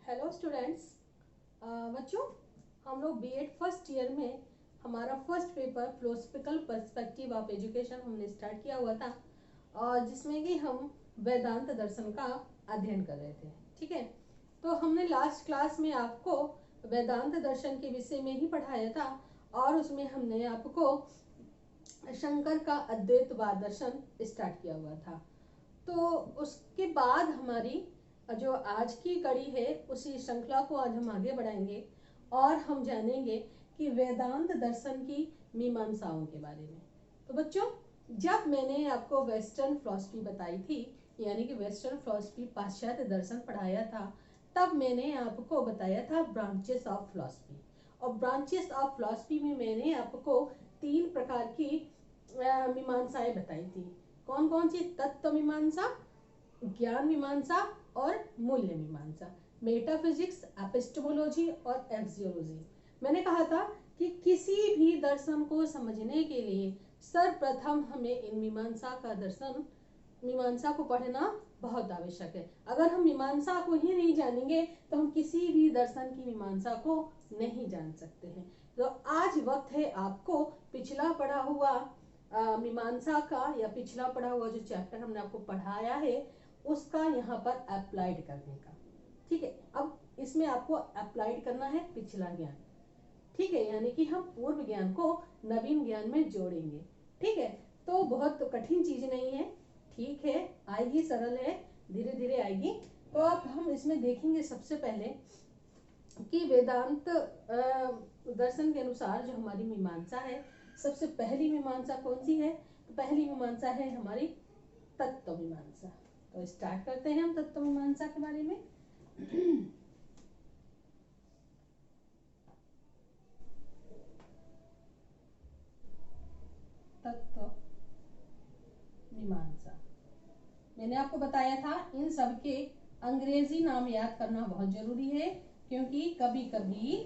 Hello students. बच्चों, हम लोग बीएड फर्स्ट ईयर में हमारा first paper philosophical perspective of education हमने स्टार्ट किया हुआ था, और जिसमें कि हम वेदांत दर्शन का अध्ययन कर रहे थे। ठीक है, तो हमने लास्ट क्लास में आपको वेदांत दर्शन के विषय में ही पढ़ाया था, और उसमें हमने आपको शंकर का अद्वैतवाद दर्शन स्टार्ट किया हुआ था। तो उसके बाद हमारी जो आज की कड़ी है उसी श्रृंखला को आज हम आगे बढ़ाएंगे और हम जानेंगे कि वेदांत दर्शन की मीमांसाओं के बारे में। तो बच्चों, जब मैंने आपको वेस्टर्न फिलॉसफी बताई थी, यानी कि वेस्टर्न फिलॉसफी पाश्चात्य दर्शन पढ़ाया था, तब मैंने आपको बताया था ब्रांचेस ऑफ फिलॉसफी। और ब्रांचेस ऑफ फिलॉसफी में मैंने आपको 3 प्रकार की मीमांसाएं बताई थी। कौन कौन सी? तत्व मीमांसा, ज्ञान मीमांसा और मूल्य मीमांसा। मेटाफिजिक्स, एपिस्टेमोलॉजी और एक्सियोलॉजी। मैंने कहा था कि किसी भी दर्शन को समझने के लिए सर्वप्रथम हमें इन मीमांसा को पढ़ना बहुत आवश्यक है। अगर हम मीमांसा को ही नहीं जानेंगे तो हम किसी भी दर्शन की मीमांसा को नहीं जान सकते हैं। तो आज वक्त है आपको पिछला पढ़ा हुआ मीमांसा का, या पिछला पढ़ा हुआ जो चैप्टर हमने आपको पढ़ाया है उसका यहाँ पर अप्लाइड करने का। ठीक है, अब इसमें आपको अप्लाइड करना है पिछला ज्ञान। ठीक है, यानी कि हम पूर्व ज्ञान को नवीन ज्ञान में जोड़ेंगे। ठीक है, तो बहुत कठिन चीज नहीं है। ठीक है, आएगी, सरल है, धीरे धीरे आएगी। तो अब हम इसमें देखेंगे सबसे पहले कि वेदांत दर्शन के अनुसार जो हमारी मीमांसा है, सबसे पहली मीमांसा कौन सी है? तो पहली मीमांसा है हमारी तत्व मीमांसा। तो स्टार्ट करते हैं हम तत्व मीमांसा के बारे में। तत्व मीमांसा, मैंने आपको बताया था इन सब के अंग्रेजी नाम याद करना बहुत जरूरी है, क्योंकि कभी कभी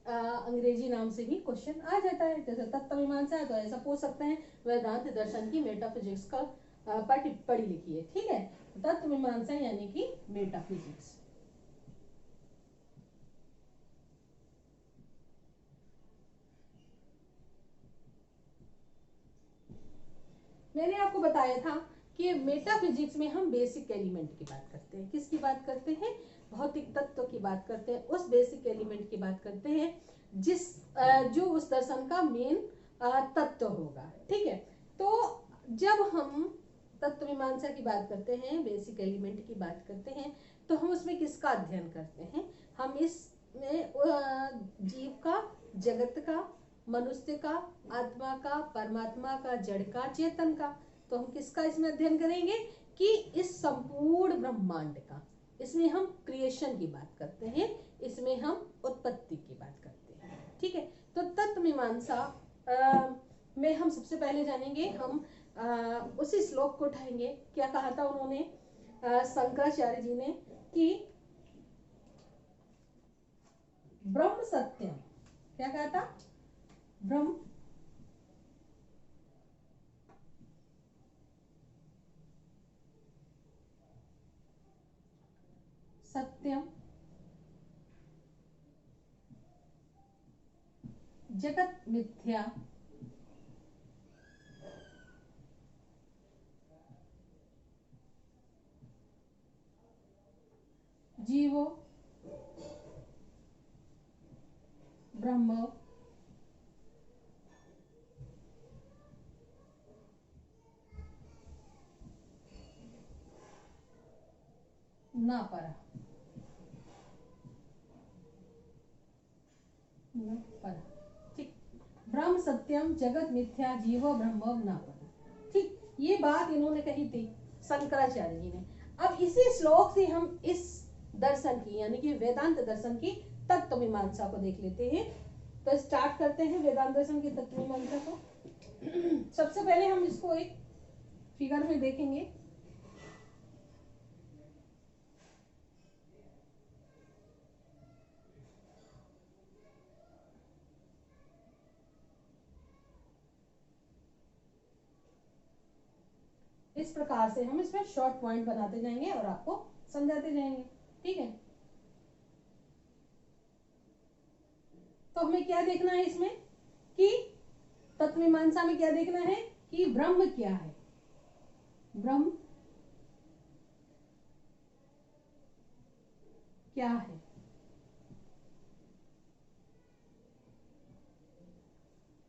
अंग्रेजी नाम से भी क्वेश्चन आ जाता है। जैसे तत्व मीमांसा है तो ऐसा पूछ सकते हैं वेदांत दर्शन की मेटाफिजिक्स का पढ़ी लिखी है। ठीक है, तत्व मीमांसा यानी कि मेटाफिजिक्स। मैंने आपको बताया था कि मेटाफिजिक्स में हम बेसिक एलिमेंट की बात करते हैं। किसकी बात करते हैं? भौतिक तत्व की बात करते हैं, उस बेसिक एलिमेंट की बात करते हैं जो उस दर्शन का मेन तत्व होगा। ठीक है, तो जब हम तत्व मीमांसा की बात करते हैं, बेसिक एलिमेंट की बात करते हैं, तो हम उसमें किसका अध्ययन करते हैं? हम इसमें जीव का, जगत का, मनुष्य का, आत्मा का, परमात्मा का, जड़ का, चेतन का। तो हम किसका इसमें अध्ययन करेंगे? कि इस संपूर्ण ब्रह्मांड का। इसमें हम क्रिएशन की बात करते हैं, इसमें हम उत्पत्ति की बात करते हैं। ठीक है, तो तत्व मीमांसा में हम सबसे पहले जानेंगे, हम उसी श्लोक को उठाएंगे। क्या कहा था उन्होंने, शंकराचार्य जी ने, कि ब्रह्म सत्यम। क्या कहा था? ब्रह्म सत्यम जगत मिथ्या जीवो ब्रह्म न पर। ठीक, ब्रह्म सत्यम जगत मिथ्या जीवो ब्रह्म न पर। ठीक, ये बात इन्होंने कही थी शंकराचार्य जी ने। अब इसी श्लोक से हम इस दर्शन की, यानी कि वेदांत दर्शन की तत्व मीमांसा को देख लेते हैं। तो स्टार्ट करते हैं वेदांत दर्शन की तत्व मीमांसा को। सबसे पहले हम इसको एक फिगर में देखेंगे। इस प्रकार से हम इसमें शॉर्ट पॉइंट बनाते जाएंगे और आपको समझाते जाएंगे। ठीक है, तो हमें क्या देखना है इसमें कि तत्वमीमांसा में क्या देखना है कि ब्रह्म क्या है, ब्रह्म क्या है।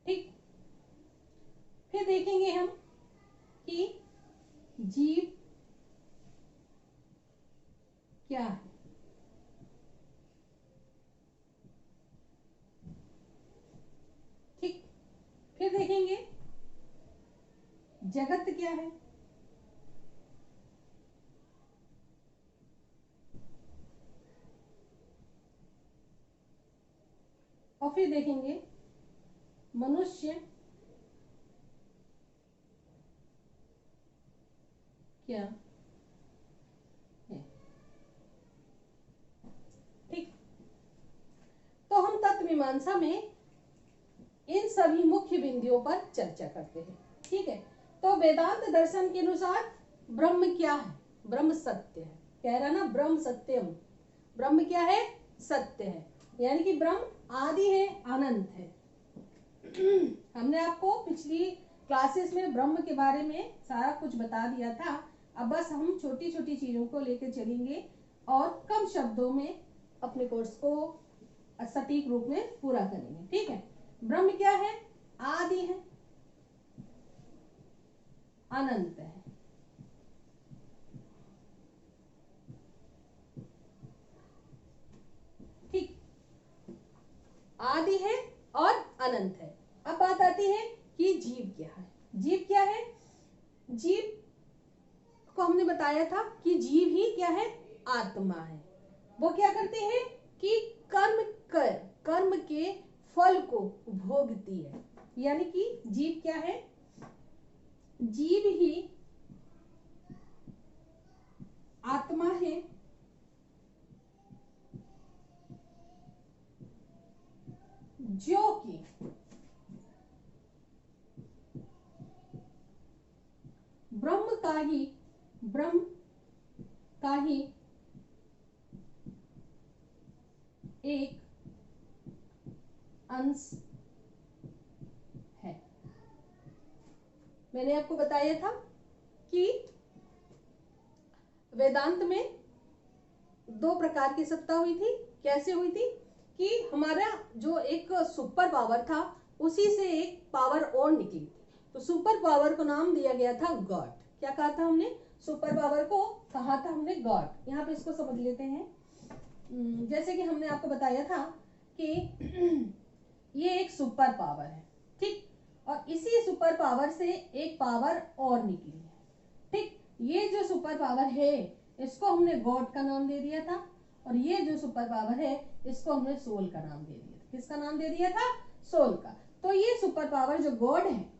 ठीक, फिर देखेंगे हम कि जीव क्या है। ठीक, फिर देखेंगे जगत क्या है, और फिर देखेंगे मनुष्य क्या है। ठीक, तो हम तत्वमीमांसा में इन सभी मुख्य बिंदुओं पर चर्चा करते हैं। ठीक है, तो वेदांत दर्शन के अनुसार ब्रह्म क्या है, ब्रह्म सत्य है, कह रहा ना ब्रह्म सत्यम, ब्रह्म क्या है, सत्य है, यानी कि ब्रह्म आदि है, अनंत है। हमने आपको पिछली क्लासेस में ब्रह्म के बारे में सारा कुछ बता दिया था। अब बस हम छोटी छोटी चीजों को लेकर चलेंगे और कम शब्दों में अपने कोर्स को सटीक रूप में पूरा करेंगे। ठीक है, ब्रह्म क्या है, आदि है, अनंत है, ठीक, आदि है और अनंत है। अब बात आती है कि जीव क्या है। जीव क्या है, जीव को हमने बताया था कि जीव ही क्या है, आत्मा है। वो क्या करते हैं कि कर्म के फल को भोगती है, यानी कि जीव क्या है, जीव ही आत्मा है जो कि ब्रह्म का ही एक अंश है। मैंने आपको बताया था कि वेदांत में दो प्रकार की सत्ता हुई थी। कैसे हुई थी कि हमारा जो एक सुपर पावर था उसी से एक पावर और निकली थी, तो सुपर पावर को नाम दिया गया था गॉड। क्या कहा था हमने, सुपर पावर को कहा था हमने गॉड। यहाँ पे इसको समझ लेते हैं। जैसे कि हमने आपको बताया था कि ये एक सुपर पावर है, ठीक, और इसी सुपर पावर से एक पावर और निकली है। ठीक, ये जो सुपर पावर है इसको हमने गॉड का नाम दे दिया था, और ये जो सुपर पावर है इसको हमने सोल का नाम दे दिया था। किसका नाम दे दिया था, सोल का। तो ये सुपर पावर जो गॉड है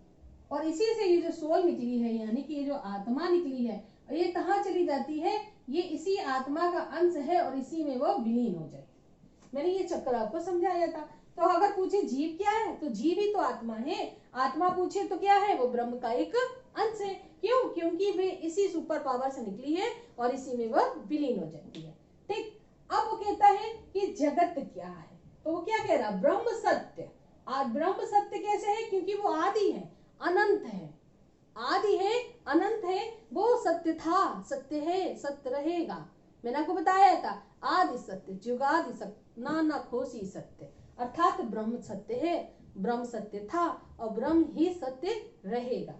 और इसी से ये जो सोल निकली है, यानी कि ये जो आत्मा निकली है, ये कहाँ चली जाती है, ये इसी आत्मा का अंश है और इसी में वो विलीन हो जाए। मैंने ये चक्कर आपको समझाया था। तो अगर पूछे जीव क्या है, तो जीव ही तो आत्मा है। आत्मा पूछे तो क्या है, वो ब्रह्म का एक अंश है। क्यों, क्योंकि वे इसी सुपर पावर से निकली है और इसी में वह विलीन हो जाती है। ठीक, अब वो कहता है कि जगत क्या है, तो वो क्या कह रहा, ब्रह्म सत्य। आज ब्रह्म सत्य कैसे है, क्योंकि वो आदि है, अनंत है, आदि है, अनंत है, वो सत्य था, सत्य है, सत्य रहेगा। मैंने आपको बताया था आदि सत्य, जुगादि सत्य, नाना खोसी सत्य, अर्थात ब्रह्म सत्य है, ब्रह्म सत्य था और ब्रह्म ही सत्य रहेगा।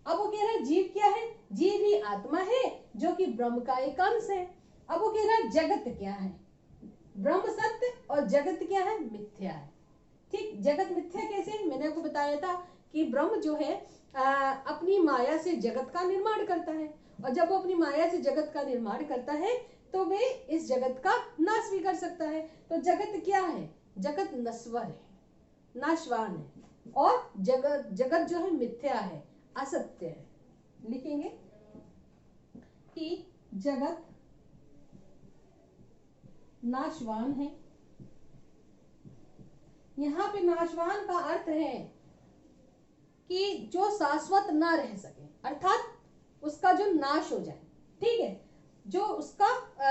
अब वो कह रहा है जीव क्या है, जीव ही आत्मा है जो कि ब्रह्म का एक अंश है। अब वो कह रहा है जगत क्या है, ब्रह्म सत्य और जगत क्या है, मिथ्या है। ठीक, जगत मिथ्या कैसे, मैंने आपको बताया था कि ब्रह्म जो है अपनी माया से जगत का निर्माण करता है, और जब वो अपनी माया से जगत का निर्माण करता है तो वे इस जगत का नाश भी कर सकता है। तो जगत क्या है, जगत नश्वर है, नाशवान है, और जगत जो है मिथ्या है, असत्य है। लिखेंगे कि जगत नाशवान है। यहाँ पे नाशवान का अर्थ है कि जो शाश्वत ना रह सके, अर्थात उसका जो नाश हो जाए। ठीक है, जो उसका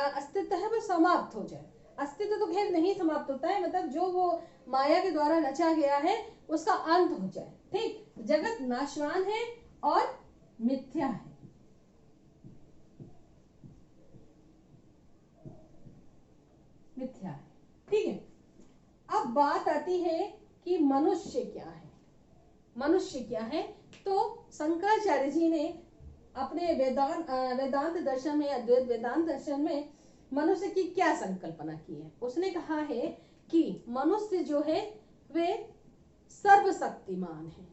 अस्तित्व है वो समाप्त हो जाए। अस्तित्व तो खैर नहीं समाप्त होता है, मतलब जो वो माया के द्वारा रचा गया है उसका अंत हो जाए। ठीक, जगत नाशवान है और मिथ्या है। मिथ्या है। ठीक है, अब बात आती है कि मनुष्य क्या है। मनुष्य क्या है, तो शंकराचार्य जी ने अपने वेदांत दर्शन में, अद्वैत वेदांत दर्शन में मनुष्य की क्या संकल्पना की है। उसने कहा है कि मनुष्य जो है वे सर्वशक्तिमान है।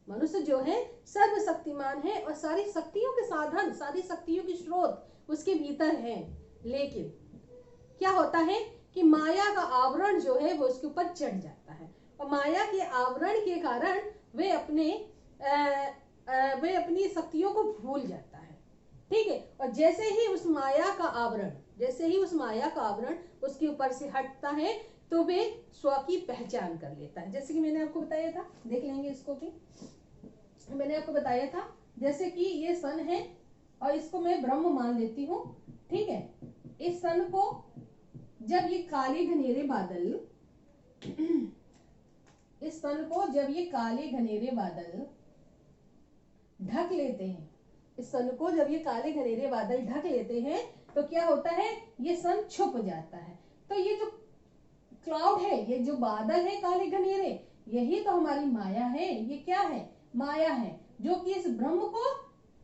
मनुष्य जो है सर्वशक्तिमान है और सारी शक्तियों के साधन, सारी शक्तियों की स्रोत उसके भीतर है। लेकिन क्या होता है कि माया का आवरण जो है वो उसके ऊपर चढ़ जाता है और माया के आवरण के कारण वे अपनी शक्तियों को भूल जाता है। ठीक है, और जैसे ही उस माया का आवरण उसके ऊपर से हटता है तो वे स्व की पहचान कर लेता है। जैसे कि मैंने आपको बताया था, देख लेंगे इसको भी, मैंने आपको बताया था जैसे कि ये सन है और इसको मैं ब्रह्म मान लेती हूँ। ठीक है, इस सन को जब ये काले घनेरे बादल ढक लेते हैं, इस सन को जब ये काले घनेरे बादल ढक लेते हैं तो क्या होता है, ये सन छुप जाता है। तो ये जो क्लाउड है, ये जो बादल है काले घनेरे, यही तो हमारी माया है। ये क्या है, माया है जो कि इस ब्रह्म को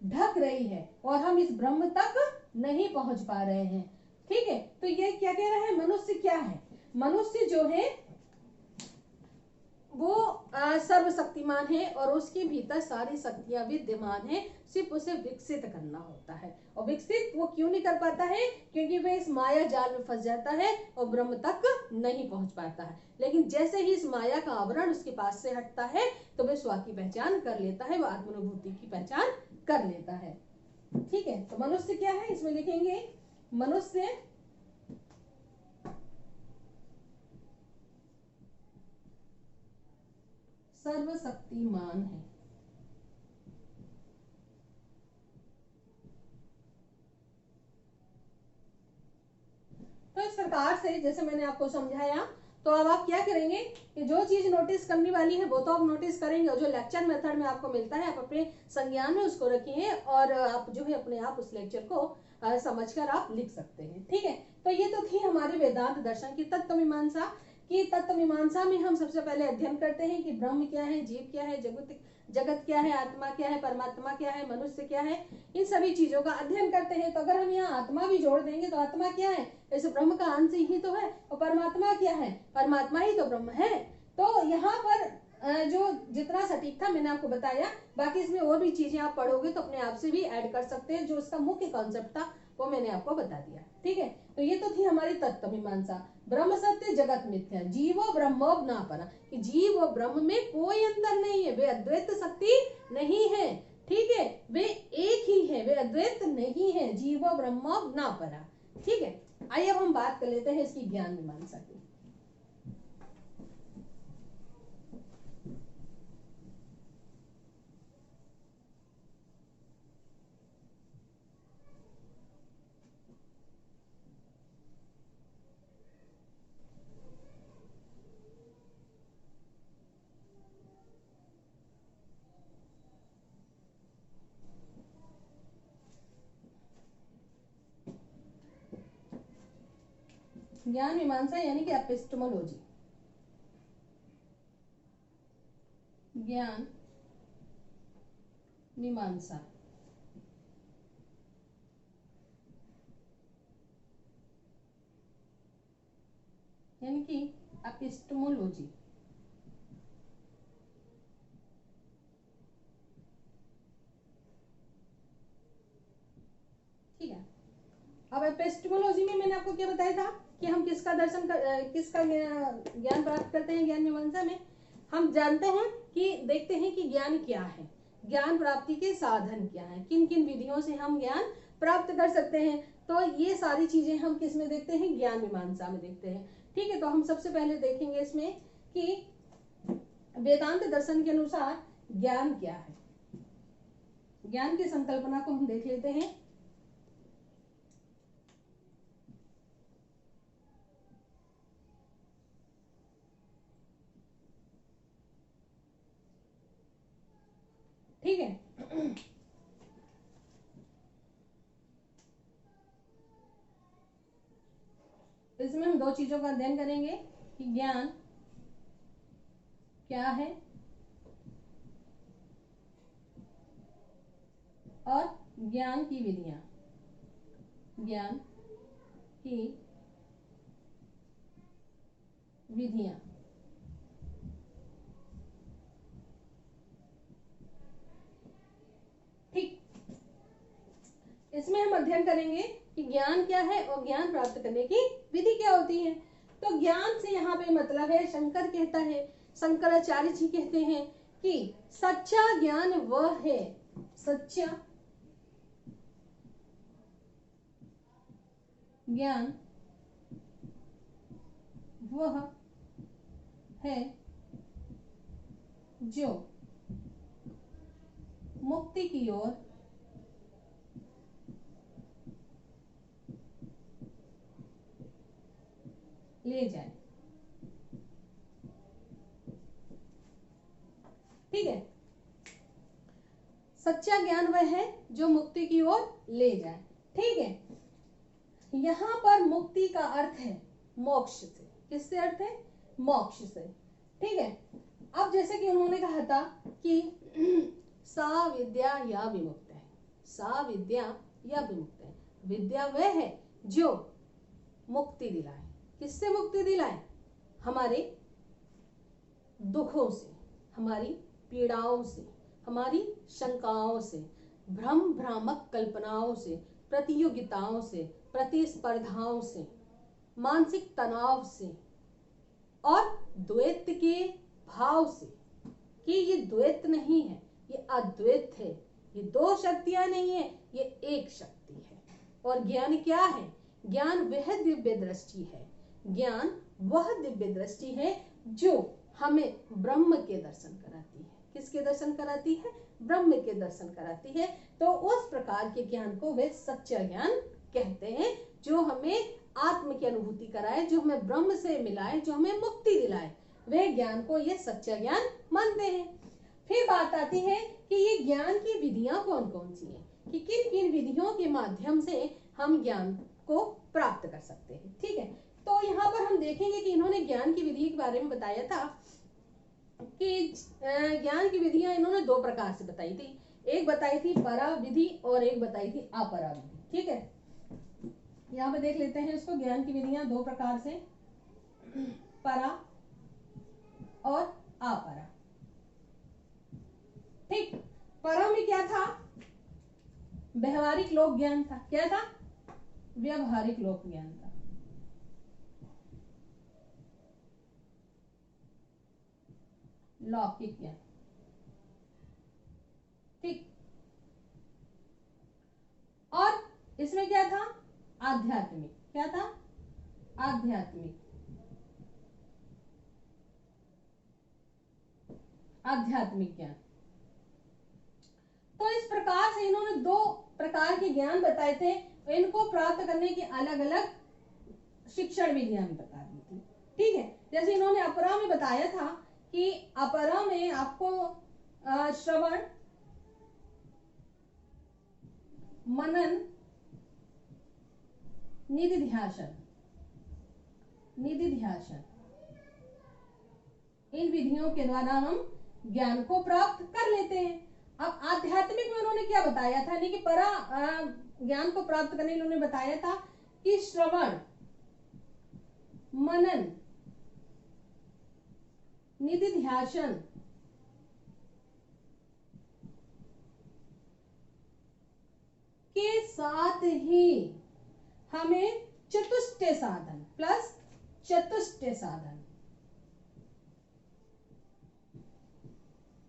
ढक रही है और हम इस ब्रह्म तक नहीं पहुंच पा रहे हैं। ठीक है, तो ये क्या कह रहा है, मनुष्य क्या है, मनुष्य जो है वो सर्वशक्तिमान है और उसके भीतर सारी शक्तियां विद्यमान है, सिर्फ उसे विकसित करना होता है। और विकसित वो क्यों नहीं कर पाता है, क्योंकि वह इस माया जाल में फंस जाता है और ब्रह्म तक नहीं पहुंच पाता है। लेकिन जैसे ही इस माया का आवरण उसके पास से हटता है तो वह स्व की पहचान कर लेता है, वह आत्मानुभूति की पहचान कर लेता है। ठीक है, तो मनुष्य क्या है, इसमें लिखेंगे मनुष्य सर्वशक्तिमान है। तो इस प्रकार से जैसे मैंने आपको समझाया, तो अब आप क्या करेंगे कि जो चीज नोटिस करने वाली है वो तो आप नोटिस करेंगे और जो लेक्चर मेथड में आपको मिलता है आप अपने संज्ञान में उसको रखिए और आप जो है अपने आप उस लेक्चर को समझकर आप लिख सकते हैं। ठीक है, तो ये तो थी हमारे वेदांत दर्शन की तत्व मीमांसा। कि तत्व मीमांसा में हम सबसे पहले अध्ययन करते हैं कि ब्रह्म क्या है, जीव क्या है, जगत क्या है, आत्मा क्या है, परमात्मा क्या है, मनुष्य क्या है, इन सभी चीजों का अध्ययन करते हैं। तो अगर हम यहाँ आत्मा भी जोड़ देंगे तो आत्मा क्या है, इस ब्रह्म का अंश ही तो है, और परमात्मा क्या है, परमात्मा ही तो ब्रह्म है। तो यहाँ पर जो जितना सटीक था मैंने आपको बताया, बाकी इसमें और भी चीजें आप पढ़ोगे तो अपने आप से भी ऐड कर सकते हैं। जो उसका मुख्य कॉन्सेप्ट था वो मैंने आपको बता दिया। ठीक है, तो ये तो थी हमारी तत्व मीमांसा। ब्रह्म सत्य जगत मिथ्या, जीवो ब्रह्मो न परा, कि जीव और ब्रह्म में कोई अंतर नहीं है, वे अद्वैत शक्ति नहीं है। ठीक है, वे एक ही है, वे अद्वैत नहीं है, जीवो ब्रह्मो न परा। ठीक है, आइए अब हम बात कर लेते हैं इसकी ज्ञान मीमांसा की। ज्ञान मीमांसा यानी कि एपिस्टेमोलॉजी, ज्ञान मीमांसा। यानी कि एपिस्टेमोलॉजी। ठीक है, अब एपिस्टेमोलॉजी में मैंने आपको क्या बताया था कि हम किसका किसका ज्ञान प्राप्त करते हैं। ज्ञान मीमांसा में हम जानते हैं कि देखते हैं कि ज्ञान क्या है, ज्ञान प्राप्ति के साधन क्या है, किन किन विधियों से हम ज्ञान प्राप्त कर सकते हैं। तो ये सारी चीजें हम किस में देखते हैं, ज्ञान मीमांसा में देखते हैं। ठीक है, तो हम सबसे पहले देखेंगे इसमें कि वेदांत दर्शन के अनुसार ज्ञान क्या है। ज्ञान की संकल्पना को हम देख लेते हैं। ठीक है। इसमें हम दो चीजों का अध्ययन करेंगे कि ज्ञान क्या है और ज्ञान की विधियां, ज्ञान की विधियां। ठीक, इसमें हम अध्ययन करेंगे कि ज्ञान क्या है और ज्ञान प्राप्त करने की विधि क्या होती है। तो ज्ञान से यहाँ पे मतलब है, शंकर कहता है, शंकराचार्य जी कहते हैं कि सच्चा ज्ञान वह है, सच्चा ज्ञान वह है जो मुक्ति की ओर ले जाए। ठीक है, सच्चा ज्ञान वह है जो मुक्ति की ओर ले जाए। ठीक है, यहां पर मुक्ति का अर्थ है मोक्ष से। किससे अर्थ है? मोक्ष से। ठीक है, अब जैसे कि उन्होंने कहा था कि सा विद्या या विमुक्त है, सा विद्या या विमुक्त है। विद्या वह है जो मुक्ति दिलाए। किससे मुक्ति दिलाए? हमारे दुखों से, हमारी पीड़ाओं से, हमारी शंकाओं से, भ्रम भ्रामक कल्पनाओं से, प्रतियोगिताओं से, प्रतिस्पर्धाओं से, मानसिक तनाव से और द्वैत के भाव से कि ये द्वैत नहीं है, ये अद्वैत है, ये दो शक्तियां नहीं है, ये एक शक्ति है। और ज्ञान क्या है? ज्ञान वह दिव्य दृष्टि है, ज्ञान वह दिव्य दृष्टि है जो हमें ब्रह्म के दर्शन कराती है। किसके दर्शन कराती है? ब्रह्म के दर्शन कराती है। तो उस प्रकार के ज्ञान को वे सच्चा ज्ञान कहते हैं, जो हमें आत्म की अनुभूति कराए, जो हमें ब्रह्म से मिलाए, जो हमें मुक्ति दिलाए। वे ज्ञान को ये सच्चा ज्ञान मानते हैं। फिर बात आती है कि ये ज्ञान की विधियां कौन कौन सी हैं, कि किन किन विधियों के माध्यम से हम ज्ञान को प्राप्त कर सकते हैं। ठीक है, तो यहाँ पर हम देखेंगे कि इन्होंने ज्ञान की विधि के बारे में बताया था कि ज्ञान की विधियां इन्होंने दो प्रकार से बताई थी। एक बताई थी परा विधि और एक बताई थी अपरा विधि। ठीक है, यहाँ पे देख लेते हैं इसको। ज्ञान की विधियां दो प्रकार से, परा और अपरा। ठीक, परा में क्या था? व्यवहारिक लोक ज्ञान था। क्या था? व्यवहारिक लोक ज्ञान था। लौकिक ज्ञान। ठीक, और इसमें क्या था? आध्यात्मिक। क्या था? आध्यात्मिक। आध्यात्मिक ज्ञान। तो इस प्रकार से इन्होंने दो प्रकार के ज्ञान बताए थे। इनको प्राप्त करने की अलग अलग शिक्षण विधियां भी बता दी थी। ठीक है, जैसे इन्होंने अपरा में बताया था कि अपरा में आपको श्रवण, मनन, निधिध्यासन, इन विधियों के द्वारा हम ज्ञान को प्राप्त कर लेते हैं। अब आध्यात्मिक में उन्होंने क्या बताया था, यानी कि परा ज्ञान को प्राप्त करने के लिए उन्होंने बताया था कि श्रवण, मनन, निधिध्यासन के साथ ही हमें चतुष्टय साधन प्लस चतुष्टय साधन,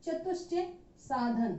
चतुष्टय साधन,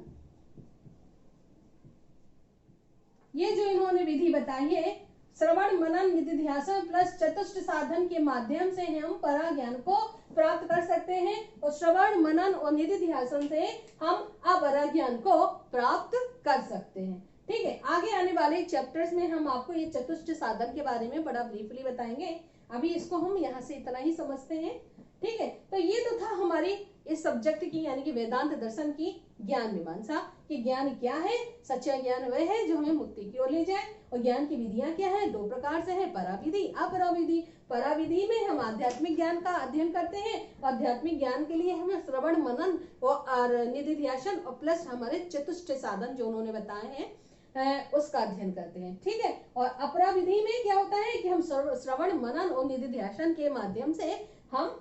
ये जो इन्होंने विधि बताई है, श्रवण, मनन, निधिध्यासन प्लस चतुष्ट साधन के माध्यम से हम परा ज्ञान को प्राप्त कर सकते हैं। और श्रवण, मनन और निधिध्यासन से हम अपरा ज्ञान को प्राप्त कर सकते हैं। ठीक है, आगे आने वाले चैप्टर्स में हम आपको ये चतुष्ट साधन के बारे में बड़ा ब्रीफली बताएंगे। अभी इसको हम यहाँ से इतना ही समझते हैं। ठीक है, तो ये तो था हमारी इस सब्जेक्ट की यानी कि वेदांत दर्शन की ज्ञान मीमांसा कि ज्ञान क्या है। सच्चा ज्ञान वह है जो हमें मुक्ति की ओर ले जाए। और ज्ञान की विधियां क्या है, दो प्रकार से है, पराविधि अपराविधि। पराविधि में हम आध्यात्मिक ज्ञान का अध्ययन करते हैं। आध्यात्मिक ज्ञान के लिए हमें श्रवण मनन और निधिध्यासन और प्लस हमारे चतुष्ट साधन जो उन्होंने बताए हैं उसका अध्ययन करते हैं। ठीक है, और अपराविधि में क्या होता है कि हम श्रवण मनन और निधिध्यासन के माध्यम से हम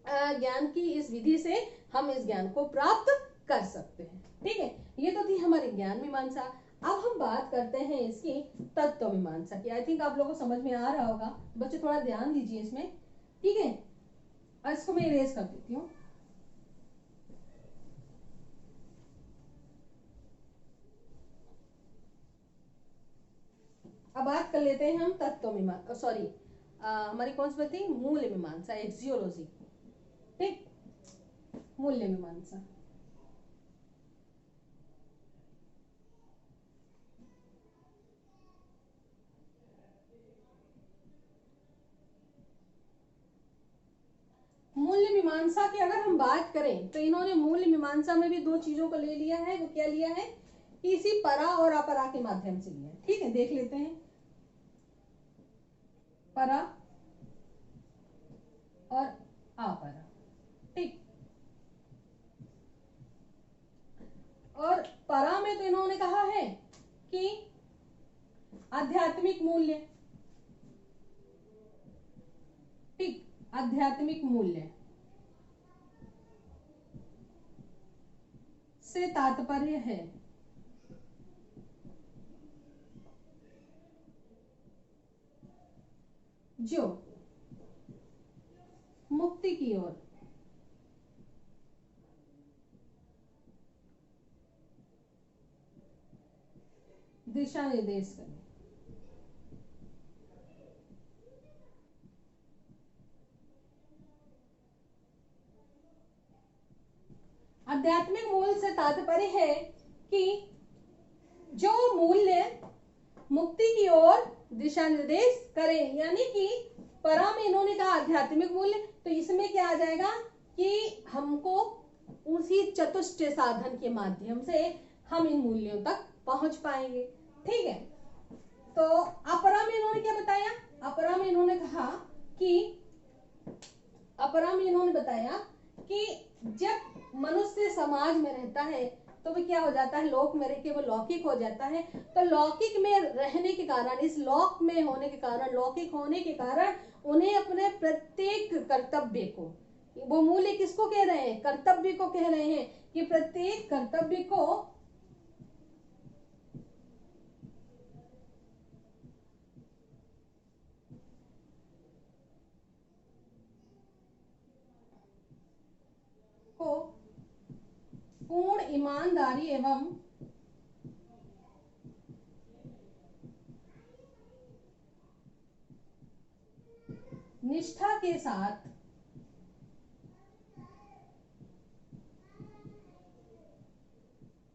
ज्ञान की इस विधि से हम इस ज्ञान को प्राप्त कर सकते हैं। ठीक है, ये तो थी हमारी ज्ञान मीमांसा। अब हम बात करते हैं इसकी तत्व मीमांसा की। आई थिंक आप लोगों को समझ में आ रहा होगा, बच्चे थोड़ा ध्यान दीजिए इसमें। ठीक है, और इसको मैं इरेज कर देती हूँ। अब बात कर लेते हैं हम तत्व मीमांसा, सॉरी हमारी कौन सी बात थी, मूल मीमांसा, एक्सियोलॉजी। ठीक, मूल्य मीमांसा। मूल्य मीमांसा की अगर हम बात करें तो इन्होंने मूल्य मीमांसा में भी दो चीजों को ले लिया है। वो क्या लिया है, इसी परा और अपरा के माध्यम से लिया है। ठीक है, देख लेते हैं, परा और अपरा। ठीक, और परा में तो इन्होंने कहा है कि आध्यात्मिक मूल्य। ठीक, आध्यात्मिक मूल्य से तात्पर्य है जो मुक्ति की ओर दिशा निर्देश करें। आध्यात्मिक मूल से तात्पर्य है कि जो मूल्य मुक्ति की ओर दिशा निर्देश करें, यानी कि परा में इन्होंने कहा आध्यात्मिक मूल्य, तो इसमें क्या आ जाएगा कि हमको उसी चतुष्ट साधन के माध्यम से हम इन मूल्यों तक पहुंच पाएंगे। ठीक है, तो अपरा में इन्होंने क्या बताया, अपरा में इन्होंने कहा कि अपरा में इन्होंने बताया कि जब मनुष्य समाज में रहता है तो वो क्या हो जाता है, लोक में रह के वो लौकिक हो जाता है। तो लौकिक में रहने के कारण, इस लोक में होने के कारण, लौकिक होने के कारण उन्हें अपने प्रत्येक कर्तव्य को, वो मूल्य किसको कह रहे हैं, कर्तव्य को कह रहे हैं, कि प्रत्येक कर्तव्य को पूर्ण ईमानदारी एवं निष्ठा के साथ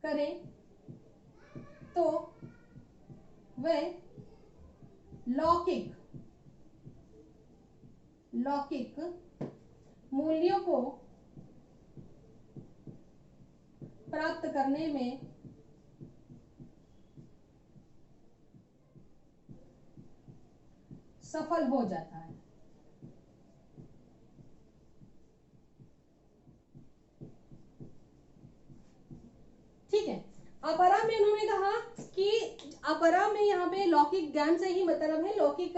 करें तो वे लौकिक मूल्यों को प्राप्त करने में सफल हो जाता है। ठीक है, अपरा में उन्होंने कहा कि अपरा में यहाँ पे लौकिक ज्ञान से ही मतलब है, लौकिक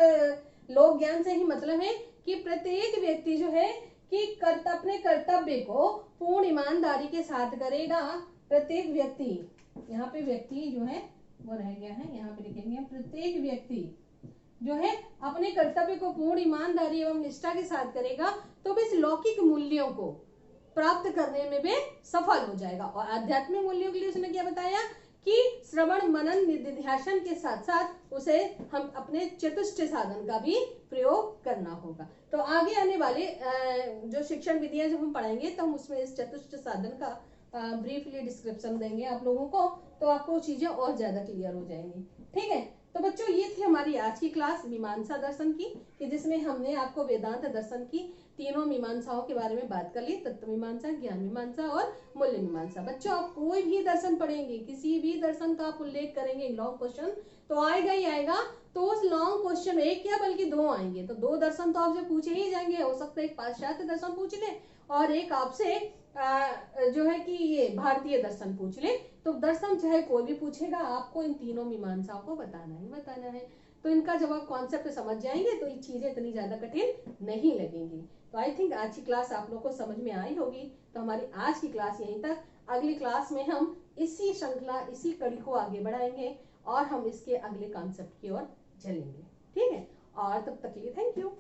लोक ज्ञान से ही मतलब है कि प्रत्येक व्यक्ति जो है कि अपने कर्तव्य को पूर्ण ईमानदारी के साथ करेगा। प्रत्येक व्यक्ति, यहाँ पे व्यक्ति जो है वो रह गया है, यहाँ पे लिखेंगे प्रत्येक व्यक्ति जो है अपने कर्तव्य को पूर्ण ईमानदारी एवं निष्ठा के साथ करेगा तो भी इस लौकिक मूल्यों को प्राप्त करने में भी सफल हो जाएगा। और आध्यात्मिक मूल्यों के लिए उसने क्या बताया कि श्रवण मनन निधिध्यासन के साथ साथ उसे हम अपने चतुष्ट साधन का भी प्रयोग करना होगा। तो आगे आने वाले जो शिक्षण विधियां जब हम पढ़ेंगे तो हम उसमें इस चतुष्ट साधन का ब्रीफली डिस्क्रिप्शन देंगे आप लोगों को, तो आपको चीजें और ज्यादा क्लियर हो जाएंगी। ठीक है, तो बच्चों ये थी हमारी आज की क्लास मीमांसा दर्शन की, कि जिसमें हमने आपको वेदांत दर्शन की तीनों मीमांसाओं के बारे में बात कर ली, तत्व मीमांसा, ज्ञान मीमांसा और मूल्य मीमांसा। बच्चों आप कोई भी दर्शन पढ़ेंगे, किसी भी दर्शन का आप उल्लेख करेंगे लॉन्ग क्वेश्चन तो आएगा ही आएगा, तो उस लॉन्ग क्वेश्चन एक या बल्कि दो आएंगे, तो दो दर्शन तो आपसे पूछे ही जाएंगे। हो सकता है एक पाश्चात्य दर्शन पूछ ले और एक आपसे जो है कि ये भारतीय दर्शन पूछ ले। तो दर्शन चाहे कोई भी पूछेगा, आपको इन तीनों मीमांसाओं को बताना ही बताना है। तो इनका जब आप कॉन्सेप्ट समझ जाएंगे तो ये चीजें इतनी ज्यादा कठिन नहीं लगेंगी। तो आई थिंक आज की क्लास आप लोग को समझ में आई होगी। तो हमारी आज की क्लास यहीं तक। अगली क्लास में हम इसी श्रृंखला, इसी कड़ी को आगे बढ़ाएंगे और हम इसके अगले कॉन्सेप्ट की ओर चलेंगे। ठीक है, और तब तक के लिए थैंक यू।